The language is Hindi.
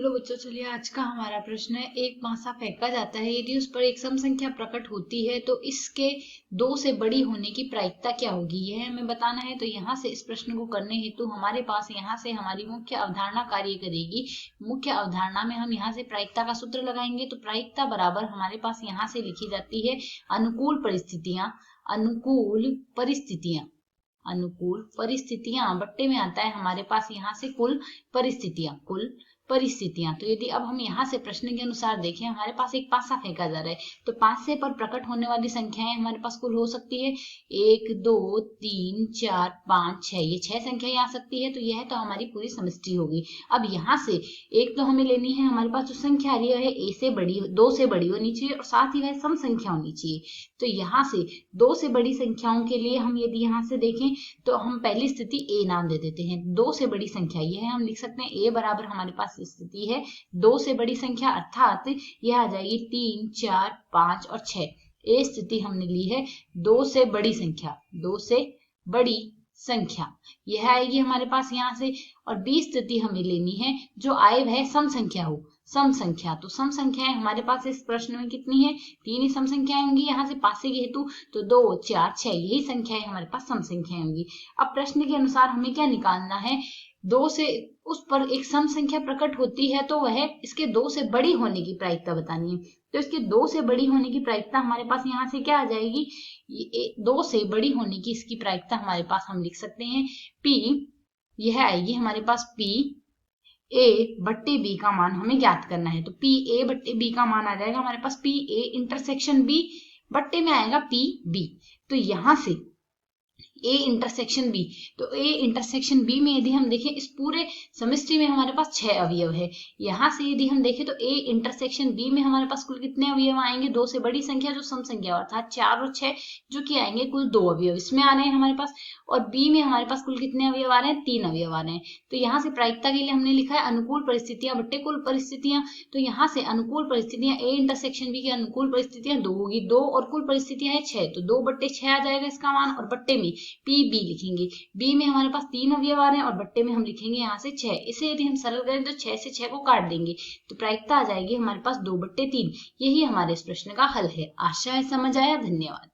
हेलो बच्चों, चलिए आज का हमारा प्रश्न है। एक पासा फेंका जाता है, यदि उस पर एक सम संख्या प्रकट होती है तो इसके दो से बड़ी होने की प्रायिकता क्या होगी, यह हमें बताना है। तो यहाँ से इस प्रश्न को करने हेतु हमारे पास यहाँ से हमारी मुख्य अवधारणा कार्य करेगी। मुख्य अवधारणा में हम यहाँ से प्रायिकता का सूत्र लगाएंगे। तो प्रायिकता बराबर हमारे पास यहाँ से लिखी जाती है अनुकूल परिस्थितियां। अनुकूल परिस्थितियां, अनुकूल परिस्थितियां बट्टे में आता है हमारे पास यहाँ से कुल परिस्थितियां। कुल परिस्थितियां, तो यदि अब हम यहाँ से प्रश्न के अनुसार देखें, हमारे पास एक पासा फेंका जा रहा है, तो पासे पर प्रकट होने वाली संख्याएं हमारे पास कुल हो सकती है 1 2 3 4 5 6। ये 6 संख्याएं आ सकती है। तो यह तो हमारी पूरी समष्टि होगी। अब यहाँ से एक तो हमें लेनी है, हमारे पास जो संख्या आ रही है ए से बड़ी, 2 से बड़ी होनी चाहिए और साथ ही वह सम संख्या होनी चाहिए। तो यहाँ से 2 से बड़ी संख्याओं के लिए हम यदि यहाँ से देखें तो हम पहली स्थिति ए नाम दे देते हैं। 2 से बड़ी संख्या यह है, हम लिख सकते हैं ए बराबर हमारे पास स्थिति है 2 से बड़ी संख्या, अर्थात यह आ जाएगी 3 4 5 और 6। ए स्थिति हमने ली है 2 से बड़ी संख्या, 2 से बड़ी संख्या यह आएगी हमारे पास यहाँ से। और बी स्थिति हमें लेनी है जो आए वह सम संख्या हो, सम संख्या। तो सम संख्याएं हमारे पास इस प्रश्न में कितनी है, 3 ही सम संख्याएं होंगी यहाँ से पासे के हेतु। तो 2 4 6 यही संख्याएं हमारे पास सम संख्याएं होंगी। अब प्रश्न के अनुसार हमें क्या निकालना है, 2 से उस पर एक सम संख्या प्रकट होती है तो वह इसके 2 से बड़ी होने की प्रायिकता बतानी है। तो इसके 2 से बड़ी होने की प्रायिकता हमारे पास यहाँ से क्या आ जाएगी, 2 से बड़ी होने की इसकी प्रायिकता हमारे पास हम लिख सकते हैं P। यह आएगी हमारे पास P A बट्टे B का मान हमें ज्ञात करना है। तो P A बट्टे B का मान आ जाएगा हमारे पास P A इंटरसेक्शन B बट्टे में आएगा P B। तो यहाँ से A इंटरसेक्शन B, तो A इंटरसेक्शन B में यदि हम देखें इस पूरे समष्टि में हमारे पास 6 अवयव है। यहाँ से यदि हम देखें तो A इंटरसेक्शन B में हमारे पास कुल कितने अवयव आएंगे, 2 से बड़ी संख्या जो सम संख्या अर्थात 4 और 6 जो कि आएंगे कुल 2 अवयव इसमें आ रहे हैं हमारे पास। और B में हमारे पास कुल कितने अवयव आ रहे हैं, 3 अवयव आ रहे हैं। तो यहाँ से प्रायिकता के लिए हमने लिखा है अनुकूल परिस्थितियां बट्टे कुल परिस्थितियां। तो यहाँ से अनुकूल परिस्थितियां A इंटरसेक्शन B की अनुकूल परिस्थितियां 2 होगी, 2 और कुल परिस्थितियां है 6, तो 2 बट्टे 6 आ जाएगा इसका मान। और बट्टे में P B लिखेंगे, B में हमारे पास 3 अवयव आ रहे हैं और बट्टे में हम लिखेंगे यहाँ से 6। इसे यदि हम सरल करें तो 6 से 6 को काट देंगे तो प्रायिकता आ जाएगी हमारे पास 2 बट्टे 3। यही हमारे इस प्रश्न का हल है। आशा है समझ आया। धन्यवाद।